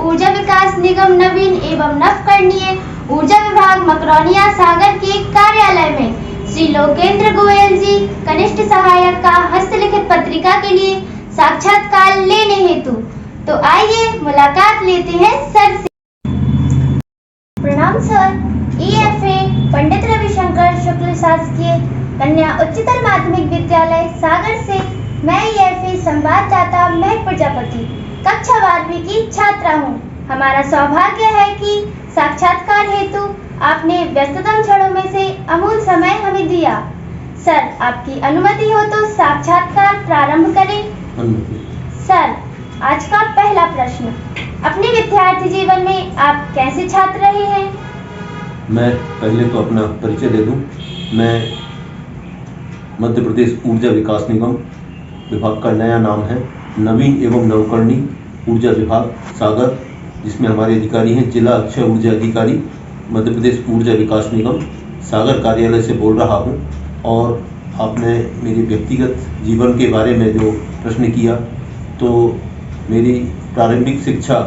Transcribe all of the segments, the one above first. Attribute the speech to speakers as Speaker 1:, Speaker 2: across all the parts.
Speaker 1: ऊर्जा विकास निगम नवीन एवं नवकरणीय ऊर्जा विभाग मकरौनिया सागर के कार्यालय में श्री लोकेंद्र गोयल जी कनिष्ठ सहायक का हस्तलिखित पत्रिका के लिए साक्षात्कार लेने हेतु। तो आइए मुलाकात लेते हैं सर से। प्रणाम सर। EFA पंडित रविशंकर शुक्ल शासकीय कन्या उच्चतर माध्यमिक विद्यालय सागर से मैं EFA संवाददाता महक प्रजापति कक्षा 12वीं की छात्रा हूँ। हमारा सौभाग्य है कि साक्षात्कार हेतु आपने व्यस्ततम क्षणों में से अमूल्य समय हमें दिया। सर, आपकी अनुमति हो तो साक्षात्कार प्रारंभ करें। सर, आज का पहला प्रश्न, अपने विद्यार्थी जीवन में आप कैसे छात्र रहे हैं?
Speaker 2: मैं पहले तो अपना परिचय दे दूं। मैं मध्य प्रदेश ऊर्जा विकास निगम विभाग का नया नाम है नवीन एवं नवकरणीय ऊर्जा विभाग सागर, जिसमें हमारे अधिकारी हैं जिला अक्षय ऊर्जा अधिकारी मध्य प्रदेश ऊर्जा विकास निगम सागर कार्यालय से बोल रहा हूं। और आपने मेरे व्यक्तिगत जीवन के बारे में जो प्रश्न किया, तो मेरी प्रारंभिक शिक्षा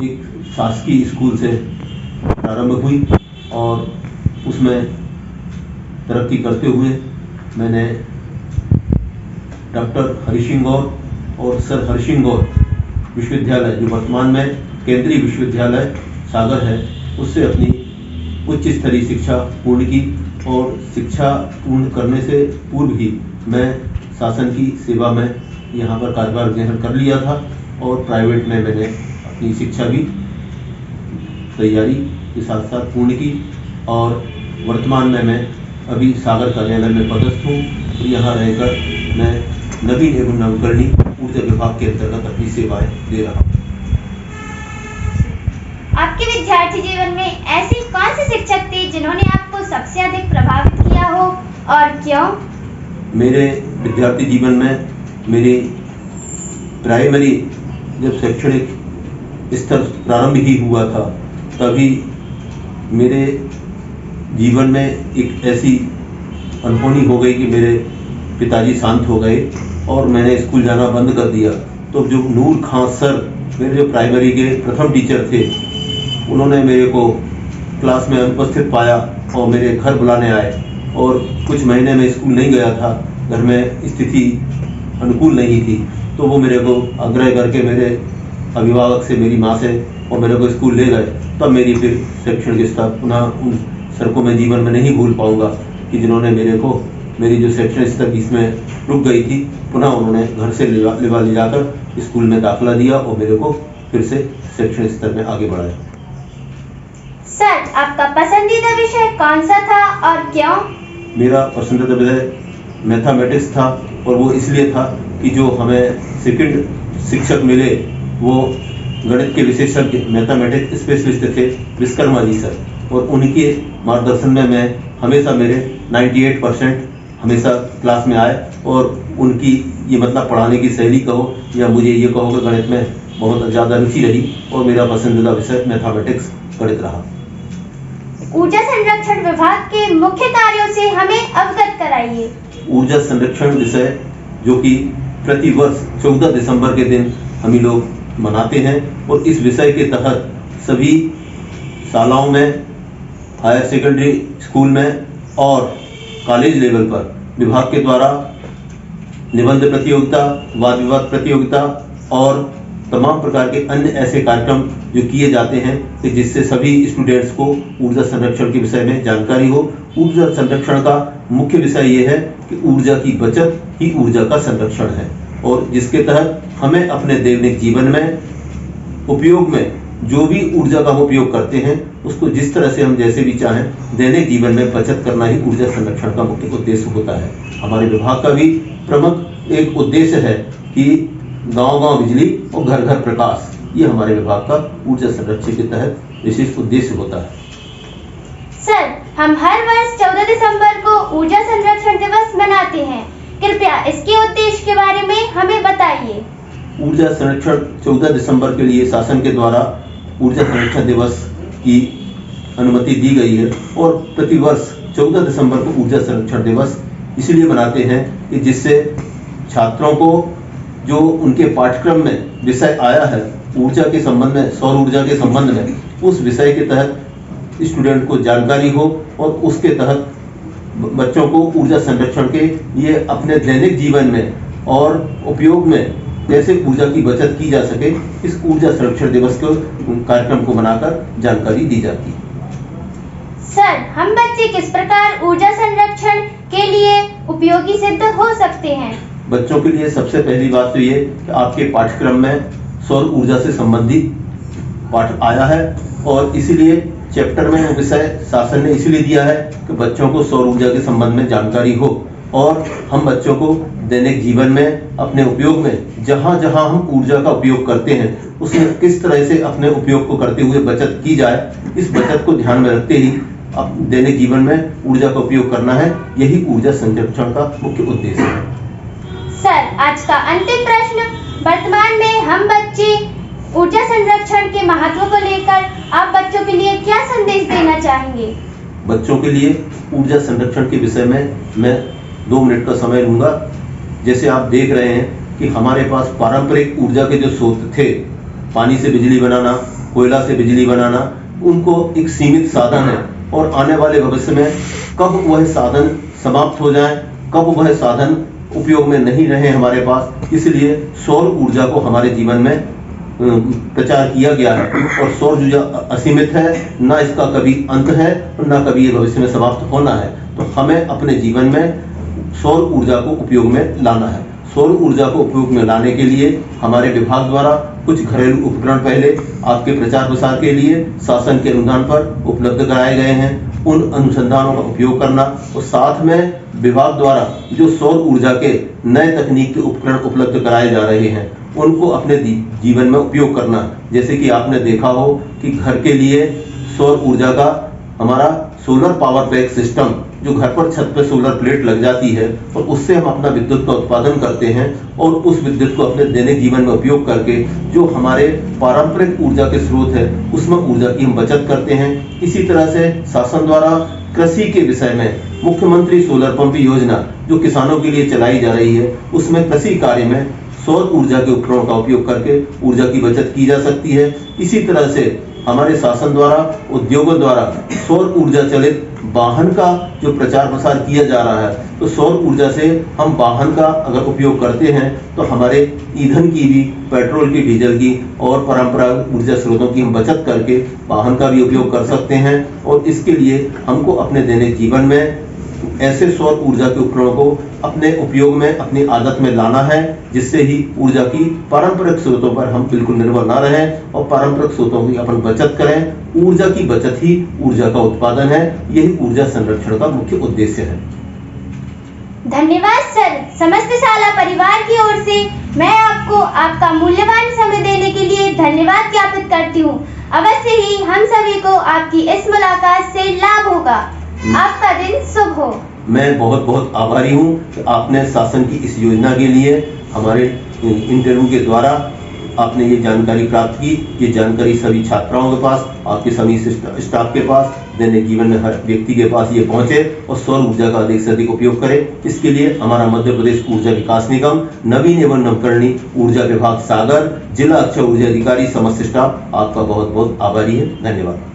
Speaker 2: एक शासकीय स्कूल से प्रारंभ हुई और उसमें तरक्की करते हुए मैंने डॉक्टर हरिसिंह गौर और सर हरिसिंह गौर विश्वविद्यालय, जो वर्तमान में केंद्रीय विश्वविद्यालय सागर है, उससे अपनी उच्च स्तरीय शिक्षा पूर्ण की। और शिक्षा पूर्ण करने से पूर्व ही मैं शासन की सेवा में यहाँ पर कार्यभार ग्रहण कर लिया था और प्राइवेट में मैंने अपनी शिक्षा भी तैयारी के साथ साथ पूर्ण की। और वर्तमान में मैं अभी सागर कार्यालय में पदस्थ हूँ। यहाँ रहकर मैं नवीन एवं नवकरणीय ऊर्जा विभाग के अंतर्गत अपनी सेवाएं दे रहा हूँ।
Speaker 1: आपके विद्यार्थी जीवन में ऐसे कौन से शिक्षक थे जिन्होंने आपको सबसे अधिक प्रभावित किया हो और क्यों?
Speaker 2: मेरे विद्यार्थी जीवन में मेरी प्राइमरी जब शैक्षणिक स्तर प्रारंभ ही हुआ था, तभी मेरे जीवन में एक ऐसी अनहोनी हो गई कि मेरे पिताजी शांत हो गए और मैंने स्कूल जाना बंद कर दिया। तो जो नूर खां सर, मेरे जो प्राइमरी के प्रथम टीचर थे, उन्होंने मेरे को क्लास में अनुपस्थित पाया और मेरे घर बुलाने आए। और कुछ महीने में स्कूल नहीं गया था, घर में स्थिति अनुकूल नहीं थी, तो वो मेरे को आग्रह करके मेरे अभिभावक से, मेरी माँ से, और मेरे को स्कूल ले गए। तब मेरी फिर शैक्षणिक स्तर पुनः उन सर को मैं जीवन में नहीं भूल पाऊंगा कि जिन्होंने मेरे को मेरी जो शैक्षणिक स्तर इसमें रुक गई थी, पुनः उन्होंने घर से ले जाकर स्कूल में दाखिला दिया और मेरे को फिर से शैक्षणिक स्तर में आगे बढ़ाया।
Speaker 1: सर, आपका पसंदीदा विषय कौन सा था और क्यों?
Speaker 2: मेरा पसंदीदा विषय मैथमेटिक्स था, और वो इसलिए था कि जो हमें सेकंड शिक्षक मिले वो गणित के विशेषज्ञ मैथमेटिक्स स्पेशलिस्ट थे विश्वकर्मा जी सर, और उनके मार्गदर्शन में मैं हमेशा मेरे 98% हमेशा क्लास में आए। और उनकी ये मतलब पढ़ाने की शैली कहो या मुझे ये कहो कि गणित में बहुत ज़्यादा रुचि रही और मेरा पसंदीदा विषय मैथमेटिक्स गणित रहा।
Speaker 1: ऊर्जा संरक्षण विभाग के मुख्य कार्यों से हमें अवगत कराइए।
Speaker 2: ऊर्जा संरक्षण विषय जो कि प्रति वर्ष 14 दिसंबर के दिन हम लोग मनाते हैं, और इस विषय के तहत सभी शालाओं में, हायर सेकेंडरी स्कूल में और कॉलेज लेवल पर विभाग के द्वारा निबंध प्रतियोगिता, वाद विवाद प्रतियोगिता और तमाम प्रकार के अन्य ऐसे कार्यक्रम जो किए जाते हैं कि जिससे सभी स्टूडेंट्स को ऊर्जा संरक्षण के विषय में जानकारी हो। ऊर्जा संरक्षण का मुख्य विषय ये है कि ऊर्जा की बचत ही ऊर्जा का संरक्षण है, और जिसके तहत हमें अपने दैनिक जीवन में उपयोग में जो भी ऊर्जा का हम उपयोग करते हैं उसको जिस तरह से हम जैसे भी चाहें दैनिक जीवन में बचत करना ही ऊर्जा संरक्षण का मुख्य उद्देश्य होता है। हमारे विभाग का भी प्रमुख एक उद्देश्य है कि गांव-गांव बिजली और घर घर प्रकाश, ये हमारे विभाग का ऊर्जा संरक्षण के तहत विशेष उद्देश्य होता है।
Speaker 1: सर, हम हर वर्ष 14 दिसंबर को ऊर्जा संरक्षण दिवस मनाते हैं, कृपया इसके उद्देश्य के बारे में हमें बताइए।
Speaker 2: ऊर्जा संरक्षण 14 दिसंबर के लिए शासन के द्वारा ऊर्जा संरक्षण दिवस की अनुमति दी गई है, और प्रतिवर्ष 14 दिसंबर को ऊर्जा संरक्षण दिवस इसलिए मनाते हैं कि जिससे छात्रों को जो उनके पाठ्यक्रम में विषय आया है ऊर्जा के संबंध में, सौर ऊर्जा के संबंध में उस विषय के तहत स्टूडेंट को जानकारी हो और उसके तहत बच्चों को ऊर्जा संरक्षण के लिए अपने दैनिक जीवन में और उपयोग में कैसे ऊर्जा की बचत की जा सके, इस ऊर्जा संरक्षण दिवस के कार्यक्रम को बनाकर जानकारी दी जाती है।
Speaker 1: सर, हम बच्चे किस प्रकार ऊर्जा संरक्षण के लिए उपयोगी सिद्ध हो सकते हैं?
Speaker 2: बच्चों के लिए सबसे पहली बात तो ये कि आपके पाठ्यक्रम में सौर ऊर्जा से संबंधित पाठ आया है और इसीलिए चैप्टर में विषय शासन ने इसलिए दिया है कि बच्चों को सौर ऊर्जा के संबंध में जानकारी हो और हम बच्चों को दैनिक जीवन में अपने उपयोग में जहां जहां हम ऊर्जा का उपयोग करते हैं उसमें किस तरह से अपने उपयोग को करते हुए बचत की जाए, इस बचत को ध्यान में रखते ही अब दैनिक जीवन में ऊर्जा का उपयोग करना है। यही ऊर्जा संरक्षण का मुख्य उद्देश्य है।
Speaker 1: सर, आज का अंतिम प्रश्न, वर्तमान में हम बच्चे ऊर्जा संरक्षण के महत्व को लेकर आप बच्चों के लिए क्या संदेश देना चाहेंगे?
Speaker 2: बच्चों के लिए ऊर्जा संरक्षण के विषय में मैं 2 मिनट का समय लूंगा। जैसे आप देख रहे हैं कि हमारे पास पारंपरिक ऊर्जा के जो स्रोत थे, पानी से बिजली बनाना, कोयला से बिजली बनाना, उनको एक सीमित साधन है और आने वाले भविष्य में कब वह साधन समाप्त हो जाए, कब वह साधन उपयोग में नहीं रहे हमारे पास, इसलिए सौर ऊर्जा को हमारे जीवन में प्रचार किया गया है और सौर ऊर्जा असीमित है, ना इसका कभी अंत है और ना कभी ये भविष्य में समाप्त होना है। तो हमें अपने जीवन में सौर ऊर्जा को उपयोग में लाना है। सौर ऊर्जा को उपयोग में लाने के लिए हमारे विभाग द्वारा कुछ घरेलू उपकरण पहले आपके प्रचार प्रसार के लिए शासन के अनुदान पर उपलब्ध कराए गए हैं। उन अनुसंधानों का उपयोग करना और साथ में विभाग द्वारा जो सौर ऊर्जा के नए तकनीक के उपकरण उपलब्ध कराए जा रहे हैं उनको अपने जीवन में उपयोग करना। जैसे कि आपने देखा हो कि घर के लिए सौर ऊर्जा का हमारा सोलर पावर पैक सिस्टम, जो घर पर छत पे सोलर प्लेट लग जाती है और उससे हम अपना विद्युत का उत्पादन करते हैं और उस विद्युत को अपने दैनिक जीवन में उपयोग करके जो हमारे पारंपरिक ऊर्जा के स्रोत है उसमें ऊर्जा की हम बचत करते हैं। इसी तरह से शासन द्वारा कृषि के विषय में मुख्यमंत्री सोलर पंप योजना जो किसानों के लिए चलाई जा रही है, उसमें कृषि कार्य में सौर ऊर्जा के उपकरणों का उपयोग करके ऊर्जा की बचत की जा सकती है। इसी तरह से हमारे शासन द्वारा, उद्योगों द्वारा सौर ऊर्जा चलित वाहन का जो प्रचार प्रसार किया जा रहा है, तो सौर ऊर्जा से हम वाहन का अगर उपयोग करते हैं तो हमारे ईंधन की भी, पेट्रोल की, डीजल की और परंपरागत ऊर्जा स्रोतों की हम बचत करके वाहन का भी उपयोग कर सकते हैं। और इसके लिए हमको अपने दैनिक जीवन में ऐसे सौर ऊर्जा के उपकरणों को अपने उपयोग में, अपनी आदत में लाना है, जिससे ही ऊर्जा की पारंपरिक स्रोतों पर हम बिल्कुल निर्भर ना रहें और पारंपरिक स्रोतों की अपन बचत करें। ऊर्जा की बचत ही ऊर्जा का उत्पादन है। यही ऊर्जा संरक्षण का मुख्य उद्देश्य है।
Speaker 1: धन्यवाद सर। समस्त शाला परिवार की ओर से मैं आपको आपका मूल्यवान समय देने के लिए धन्यवाद ज्ञापित करती हूँ। अवश्य ही हम सभी को आपकी इस मुलाकात से लाभ होगा। आपका दिन शुभ हो।
Speaker 2: मैं बहुत बहुत आभारी हूँ कि आपने शासन की इस योजना के लिए हमारे इंटरव्यू के द्वारा आपने ये जानकारी प्राप्त की। ये जानकारी सभी छात्राओं के पास, आपके सभी स्टाफ के पास, दैनिक जीवन में हर व्यक्ति के पास ये पहुंचे और सौर ऊर्जा का अधिक से अधिक उपयोग करे। इसके लिए हमारा मध्य प्रदेश ऊर्जा विकास निगम, नवीन एवं नवकरणीय ऊर्जा विभाग सागर, जिला अक्षय ऊर्जा अधिकारी, समस्त स्टाफ आपका बहुत बहुत आभारी है। धन्यवाद।